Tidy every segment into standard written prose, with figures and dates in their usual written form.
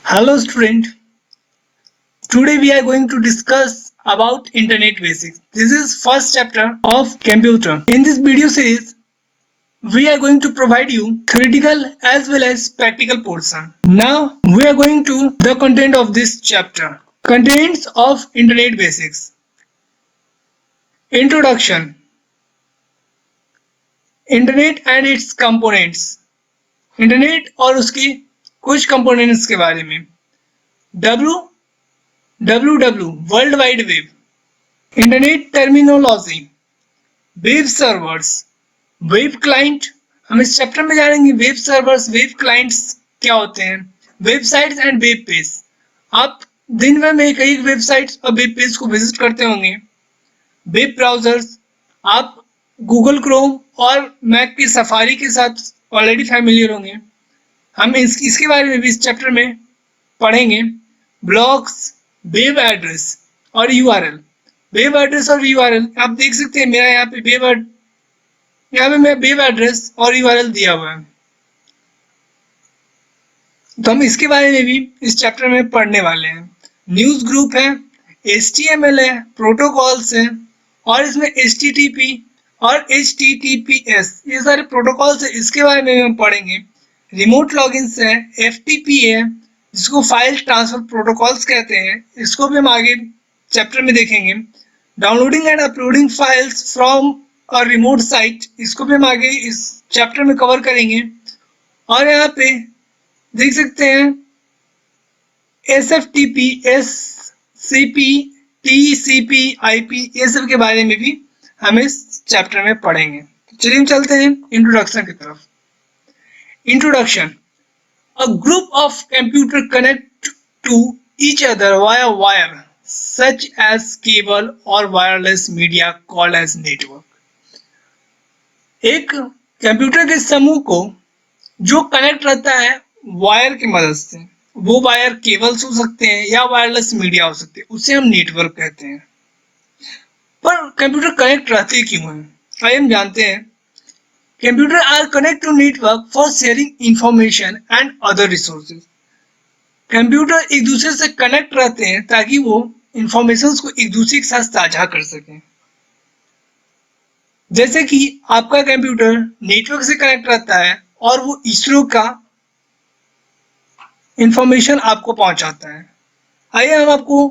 Hello student, today we are going to discuss about internet basics. This is first chapter of computer. In this video series, we are going to provide you theoretical as well as practical portion. Now we are going to the content of this chapter. Contents of internet basics. Introduction. Internet and it's components. Internet और उसके कुछ components के बारे में. W world wide web. Internet terminology. Web servers, web client. हम इस chapter में जानेंगे वेब सर्वर्स, वेब क्लाइंट्स क्या होते हैं, वेबसाइट्स एंड वेब पेज. आप दिन भर में कई वेबसाइट्स और वेब पेज को विजिट करते होंगे. वेब ब्राउजर्स, आप गूगल क्रोम और मैक की सफारी के साथ ऑलरेडी फैमिलियर होंगे. हम इसके बारे में भी इस चैप्टर में पढ़ेंगे. ब्लॉग्स, वेब एड्रेस और यूआरएल. वेब एड्रेस और यूआरएल आप देख सकते हैं, मेरा यहाँ पे मैं वेब एड्रेस और यूआरएल दिया हुआ है, तो हम इसके बारे में भी इस चैप्टर में पढ़ने वाले हैं. न्यूज ग्रुप है, HTML है, प्रोटोकॉल्स है और इसमें HTTP और HTTPS ये सारे प्रोटोकॉल्स है, इसके बारे में हम पढ़ेंगे. रिमोट लॉगिन्स है, FTP है जिसको फाइल ट्रांसफर प्रोटोकॉल्स कहते हैं, इसको भी हम आगे चैप्टर में देखेंगे. Downloading and uploading files from a remote site, इसको भी हम आगे इस चैप्टर में कवर करेंगे. और यहाँ पे देख सकते हैं SFTP, SCP, TCP, IP ये सब के बारे में भी हम इस चैप्टर में पढ़ेंगे. चलिए हम चलते हैं इंट्रोडक्शन की तरफ. Introduction. A group of computers connect to each other via wire, such as cable or wireless media called as network. एक कंप्यूटर के समूह को जो कनेक्ट रहता है वायर की मदद से, वो वायर केबल्स हो सकते हैं या वायरलेस मीडिया हो सकते हैं, उसे हम नेटवर्क कहते हैं. पर कंप्यूटर कनेक्ट रहते क्यों हैं, आइए हम जानते हैं. Computers are connected to network for sharing information and other resources. Computer एक दूसरे से कनेक्ट रहते हैं ताकि वो इंफॉर्मेशन को एक दूसरे के साथ साझा कर सकें. जैसे कि आपका कंप्यूटर नेटवर्क से कनेक्ट रहता है और वो इसरो का इंफॉर्मेशन आपको पहुंचाता है. आइए हम आपको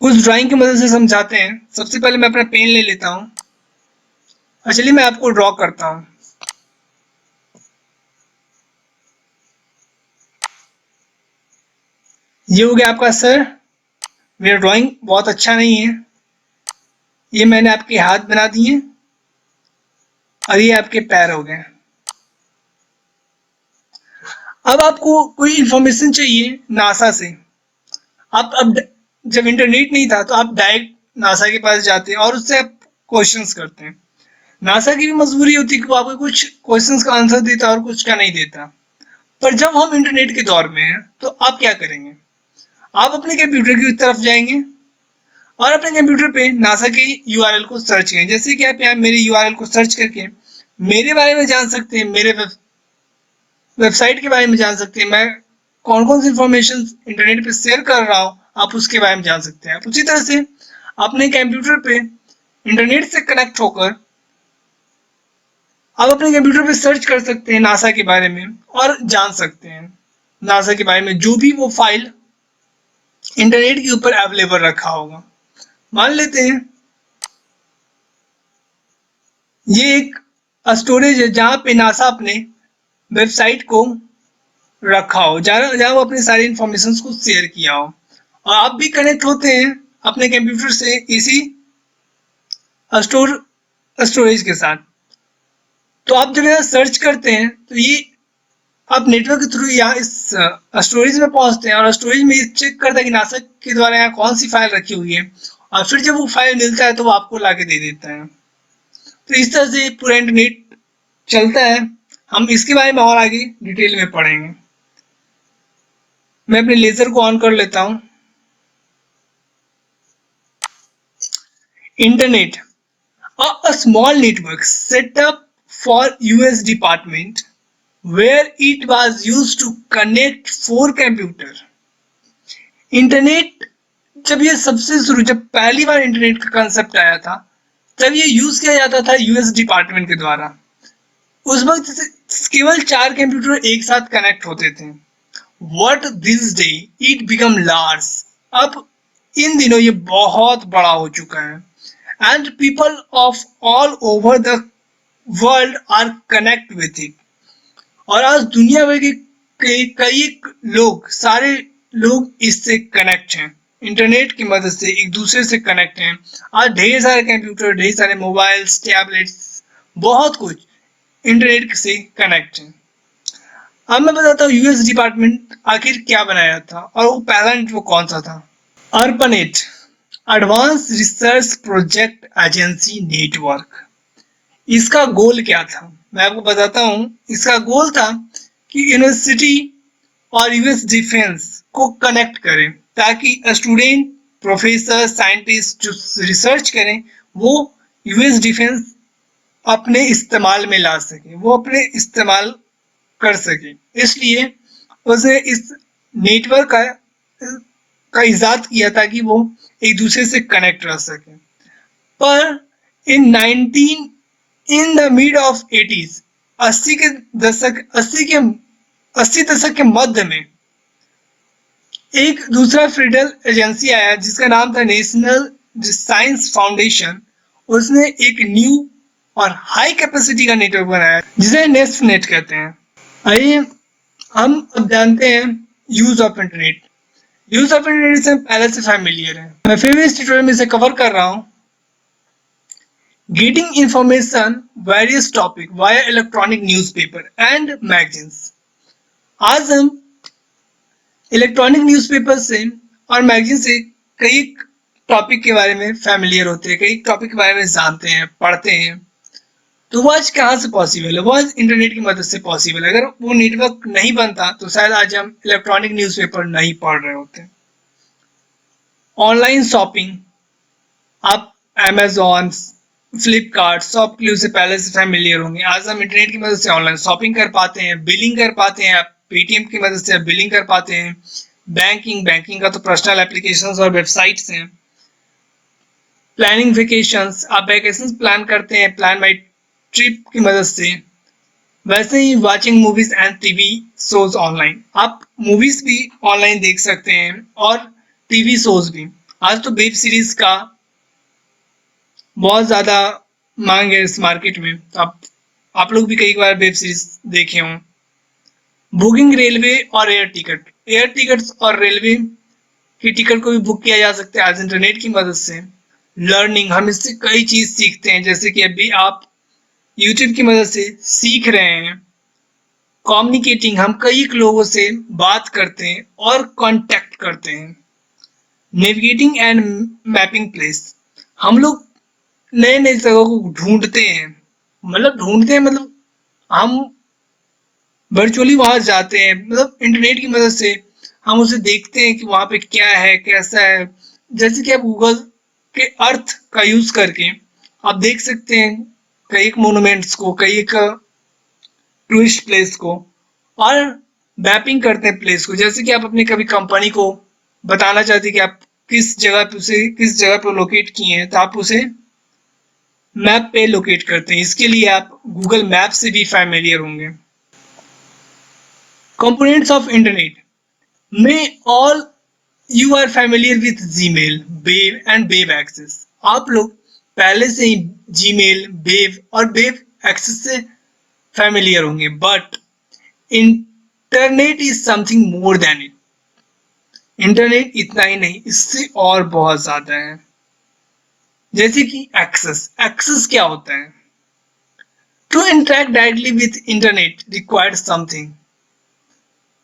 कुछ ड्राइंग की मदद से समझाते हैं. सबसे पहले मैं अपना पेन ले लेता हूं. चलिए मैं आपको ड्रॉ करता हूं. ये हो गया आपका सर. मेरा ड्राइंग बहुत अच्छा नहीं है. ये मैंने आपके हाथ बना दिए और ये आपके पैर हो गए. अब आपको कोई इंफॉर्मेशन चाहिए नासा से. आप अब जब इंटरनेट नहीं था तो आप डायरेक्ट नासा के पास जाते हैं और उससे आप क्वेश्चंस करते हैं. नासा की भी मजबूरी होती है कि वो आपको कुछ क्वेश्चंस का आंसर देता और कुछ का नहीं देता. पर जब हम इंटरनेट के दौर में हैं तो आप क्या करेंगे, आप अपने कंप्यूटर की तरफ जाएंगे और अपने कंप्यूटर पे नासा के यूआरएल को सर्च करें. जैसे कि आप यहाँ मेरे यूआरएल को सर्च करके मेरे बारे में जान सकते हैं, मेरे वेबसाइट के बारे में जान सकते हैं, मैं कौन कौन सी इंफॉर्मेशन इंटरनेट पे शेयर कर रहा हूँ आप उसके बारे में जान सकते हैं. उसी तरह से अपने कंप्यूटर पे इंटरनेट से कनेक्ट होकर आप अपने कंप्यूटर पे सर्च कर सकते हैं नासा के बारे में और जान सकते हैं नासा के बारे में जो भी वो फाइल इंटरनेट के ऊपर अवेलेबल रखा होगा. मान लेते हैं ये एक स्टोरेज है जहां पे नासा अपने वेबसाइट को रखा हो, जहां वो अपनी सारी इंफॉर्मेशन को शेयर किया हो, और आप भी कनेक्ट होते हैं अपने कंप्यूटर से इसी स्टोरेज के साथ. तो आप जब यहाँ सर्च करते हैं तो ये आप नेटवर्क के थ्रू यहाँ इस स्टोरेज में पहुंचते हैं और स्टोरेज में चेक करता है कि नासा के द्वारा यहाँ कौन सी फाइल रखी हुई है, और फिर जब वो फाइल मिलता है तो वो आपको लाके दे देता है. तो इस तरह से पूरा इंटरनेट चलता है. हम इसके बारे में और आगे डिटेल में पढ़ेंगे. मैं अपने लेजर को ऑन कर लेता हूं. Internet, a small network set up for US department where it was used to connect 4 computer. Internet जब ये सबसे शुरू जब पहली बार इंटरनेट का कंसेप्ट आया था तब ये यूज किया जाता था यूएस डिपार्टमेंट के द्वारा। उस वक्त केवल 4 कंप्यूटर एक साथ कनेक्ट होते थे। What this day it become large। अब इन दिनों ये बहुत बड़ा हो चुका है and people of all over the world are connect with it। और आज दुनिया भर के कई लोग सारे लोग इससे कनेक्ट हैं, इंटरनेट की मदद से एक दूसरे से कनेक्ट हैं। आज ढेर सारे कंप्यूटर, ढेर सारे मोबाइल्स, टैबलेट्स, बहुत कुछ इंटरनेट से कनेक्ट हैं। अब मैं बताता हूँ यूएस डिपार्टमेंट आखिर क्या बनाया था और वो पहला वो कौन सा था। ARPANET, advance research project agency network. इसका गोल क्या था मैं आपको बताता हूँ। इसका गोल था कि यूनिवर्सिटी और यूएस डिफेंस को कनेक्ट करें ताकि स्टूडेंट, प्रोफेसर, साइंटिस्ट जो रिसर्च करें वो यूएस डिफेंस अपने इस्तेमाल में ला सके, वो अपने इस्तेमाल कर सके। इसलिए उसने इस नेटवर्क का इजाद किया ताकि वो एक दूसरे से कनेक्ट रह सके। पर in the mid of 80s, 80 दशक के मध्य में एक दूसरा फेडरल एजेंसी आया जिसका नाम था नेशनल साइंस फाउंडेशन। उसने एक न्यू और हाई कैपेसिटी का नेटवर्क बनाया जिसे नेस्टनेट कहते हैं। आइए हम अब जानते हैं use of internet. Use of internet से पहले से फैमिलियर है, मैं फिर भी इस ट्यूटोरियल में इसे कवर कर रहा हूँ। Getting information various topic via electronic newspaper and magazines. आज हम इलेक्ट्रॉनिक न्यूज़पेपर से और मैगजीन से कई टॉपिक के बारे में फैमिलियर होते हैं, कई टॉपिक के बारे में जानते हैं, पढ़ते हैं। तो वो आज कहाँ से पॉसिबल है? वो आज इंटरनेट की मदद से पॉसिबल है। अगर वो नेटवर्क नहीं बनता तो शायद आज हम इलेक्ट्रॉनिक न्यूज़पेपर नहीं पढ़ रहे होते। ऑनलाइन शॉपिंग, आप अमेजॉन, फ्लिपकार्ट, शॉपक्लूज से पहले से फैमिलियर होंगे। आज हम इंटरनेट की मदद से ऑनलाइन शॉपिंग कर पाते हैं, बिलिंग कर पाते हैं। आप पेटीएम की मदद से बिलिंग कर पाते हैं। बैंकिंग का तो पर्सनल एप्लीकेशंस और वेबसाइट्स हैं। प्लानिंग वेकेशंस, आप वेकेशंस प्लान करते हैं प्लान माई ट्रिप की मदद से। वैसे ही watching movies and TV shows online, आप मूवीज भी ऑनलाइन देख सकते हैं और टीवी शोज भी। आज तो वेब सीरीज का बहुत ज्यादा मांग है इस मार्केट में, तो आप लोग भी कई बार वेब सीरीज देखे हों। बुकिंग रेलवे और एयर टिकट्स और रेलवे की टिकट को भी बुक किया जा सकता है आज इंटरनेट की मदद से। लर्निंग, हम इससे कई चीज सीखते हैं, जैसे कि अभी आप यूट्यूब की मदद से सीख रहे हैं। कम्युनिकेटिंग, हम कई लोगों से बात करते हैं और कांटेक्ट करते हैं। नेविगेटिंग एंड मैपिंग प्लेस, हम लोग नए नए जगहों को ढूंढते हैं, मतलब हम वर्चुअली वहां जाते हैं, मतलब इंटरनेट की मदद से हम उसे देखते हैं कि वहां पे क्या है, कैसा है। जैसे कि आप गूगल के अर्थ का यूज करके आप देख सकते हैं कई मोनूमेंट्स को, कई टूरिस्ट प्लेस को, और मैपिंग करते हैं प्लेस को। जैसे कि आप अपनी कभी कंपनी को बताना चाहते हैं कि आप किस जगह पे लोकेट किए हैं, तो आप उसे मैप पे लोकेट करते हैं। इसके लिए आप गूगल मैप से भी फैमिलियर होंगे। कंपोनेंट्स ऑफ इंटरनेट में all you are familiar with Gmail, wave and wave access. आप लोग पहले से ही जीमेल, वेव और वेव एक्सेस से फैमिलियर होंगे, but internet is something more than it. Internet इतना ही नहीं, इससे और बहुत ज्यादा है। जैसे कि एक्सेस क्या होता है? To interact directly with internet required something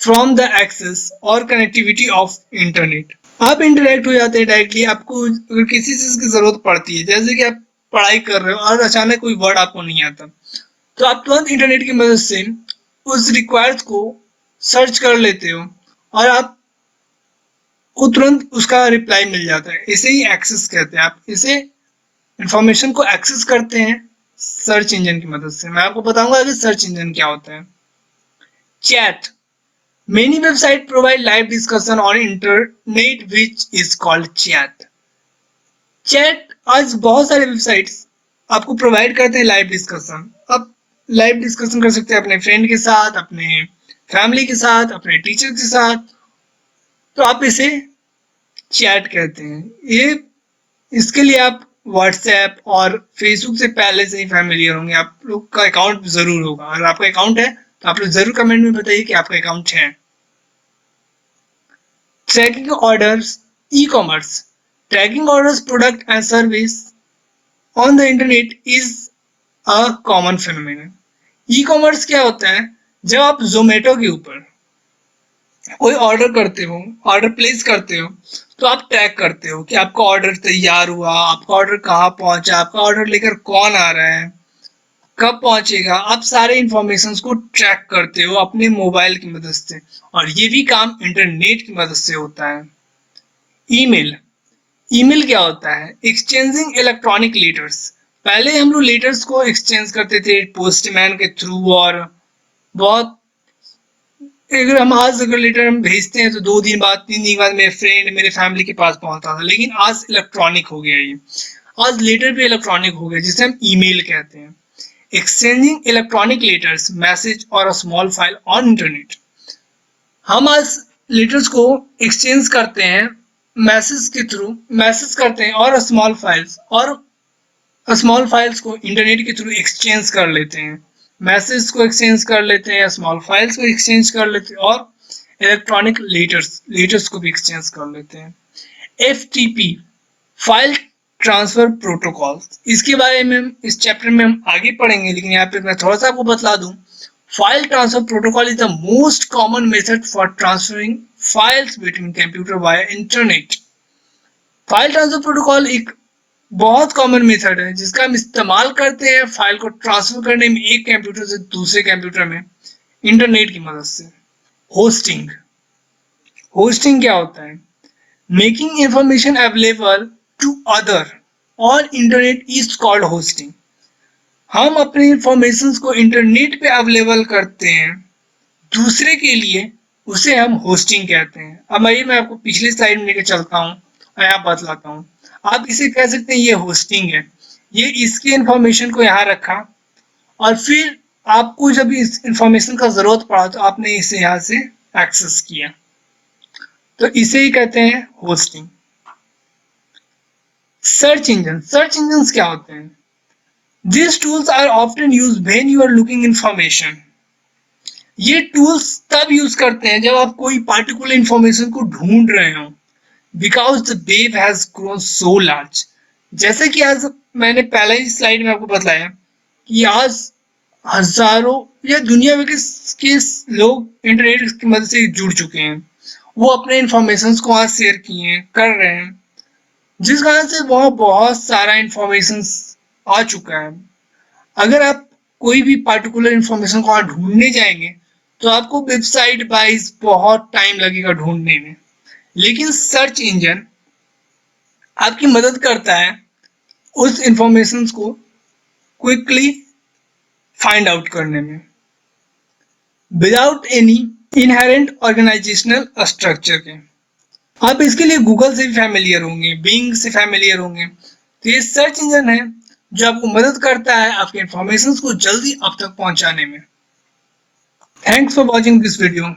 from the access और कनेक्टिविटी ऑफ इंटरनेट। आप इंटरेक्ट हो जाते हैं डायरेक्टली, आपको अगर किसी चीज की जरूरत पड़ती है, जैसे कि आप पढ़ाई कर रहे हो और अचानक कोई वर्ड आपको नहीं आता, तो आप तुरंत इंटरनेट की मदद से उस रिक्वायर्ड को सर्च कर लेते हो और आप को तुरंत उसका रिप्लाई मिल जाता है। इसे ही एक्सेस कहते हैं। आप इसे इंफॉर्मेशन को एक्सेस करते हैं सर्च इंजन की मदद से। मैं आपको बताऊंगा कि सर्च इंजन क्या होता है। Chat. Many websites provide live discussion on internet which is called chat. Chat आज बहुत सारे वेबसाइट्स आपको प्रोवाइड करते हैं लाइव डिस्कशन। आप लाइव डिस्कशन कर सकते हैं अपने फ्रेंड के साथ, अपने फैमिली के साथ, अपने टीचर के साथ, तो आप इसे चैट कहते हैं। ये इसके लिए आप व्हाट्सएप और फेसबुक से पहले से ही फैमिलियर होंगे, आप लोग का अकाउंट जरूर होगा। अगर आपका अकाउंट है तो आप लोग जरूर कमेंट में बताइए कि आपका अकाउंट है। Tracking orders, e commerce. Tracking orders, product and service on the internet is a common phenomenon. E commerce क्या होता है? जब आप जोमेटो के ऊपर कोई ऑर्डर करते हो, ऑर्डर प्लेस करते हो, तो आप ट्रैक करते हो कि आपका ऑर्डर तैयार हुआ, आपका ऑर्डर कहाँ पहुंचा, आपका ऑर्डर लेकर कौन आ रहा है, कब पहुंचेगा। आप सारे इंफॉर्मेशन को ट्रैक करते हो अपने मोबाइल की मदद से, और ये भी काम इंटरनेट की मदद से होता है। ईमेल। ईमेल क्या होता है? Exchanging electronic letters. पहले हम लोग लेटर्स को एक्सचेंज करते थे पोस्टमैन के थ्रू, और बहुत अगर हम आज अगर लेटर हम भेजते हैं तो 2 दिन बाद 3 दिन बाद मेरे फ्रेंड मेरे फैमिली के पास पहुंचता था। लेकिन आज इलेक्ट्रॉनिक हो गया, ये आज लेटर भी इलेक्ट्रॉनिक हो गया, जिसे हम ईमेल कहते हैं। एक्सचेंजिंग इलेक्ट्रॉनिक लेटर्स, मैसेज और a small file on internet. हम आज लेटर्स को एक्सचेंज करते हैं मैसेज के थ्रू, मैसेज करते हैं, और स्मॉल फाइल्स को इंटरनेट के थ्रू एक्सचेंज कर लेते हैं। मैसेज को एक्सचेंज कर लेते हैं, स्मॉल फाइल्स को एक्सचेंज कर लेते हैं, और इलेक्ट्रॉनिक लेटर्स को भी एक्सचेंज कर लेते हैं। FTP, file transfer protocol. इसके बारे में इस चैप्टर में हम आगे पढ़ेंगे, लेकिन यहाँ पे मैं थोड़ा सा आपको बतला दूं। File transfer protocol is the most common method for transferring files between computer via internet. File transfer protocol एक बहुत कॉमन मेथड है जिसका हम इस्तेमाल करते हैं फाइल को ट्रांसफर करने में एक कंप्यूटर से दूसरे कंप्यूटर में इंटरनेट की मदद से। होस्टिंग। होस्टिंग क्या होता है? Making information available to other on internet is called hosting. हम अपने इंफॉर्मेशन को इंटरनेट पे अवेलेबल करते हैं दूसरे के लिए, उसे हम होस्टिंग कहते हैं। अब आइए मैं आपको पिछली स्लाइड में लेकर चलता हूँ और यहाँ बतलाता हूँ। आप इसे कह सकते हैं ये होस्टिंग है। ये इसके इंफॉर्मेशन को यहाँ रखा, और फिर आपको जब इस इंफॉर्मेशन का जरूरत पड़ा तो आपने इसे यहाँ से एक्सेस किया, तो इसे ही कहते हैं hosting. Search engine. Search engine क्या होते हैं? These tools are often used when you are looking information. ये टूल्स तब यूज करते हैं जब आप कोई पार्टिकुलर इंफॉर्मेशन को ढूंढ रहे हो, because the web has grown so large. जैसे कि आज मैंने पहले ही स्लाइड में आपको बताया कि आज हजारों या दुनिया भर के लोग इंटरनेट की मदद से जुड़ चुके हैं। वो अपने इंफॉर्मेशन को आज शेयर किए कर रहे हैं, जिस कारण से वहाँ बहुत सारा इंफॉर्मेशन आ चुका है। अगर आप कोई भी पार्टिकुलर इंफॉर्मेशन को वहां ढूंढने जाएंगे तो आपको वेबसाइट वाइज बहुत टाइम लगेगा ढूंढने में, लेकिन सर्च इंजन आपकी मदद करता है उस इंफॉर्मेशन को क्विकली फाइंड आउट करने में, without any inherent organisational structure के। आप इसके लिए गूगल से भी फैमिलियर होंगे, बिंग से फैमिलियर होंगे। तो ये सर्च इंजन है जो आपको मदद करता है आपके इंफॉर्मेशन को जल्दी आप तक पहुंचाने में। Thanks for watching this video.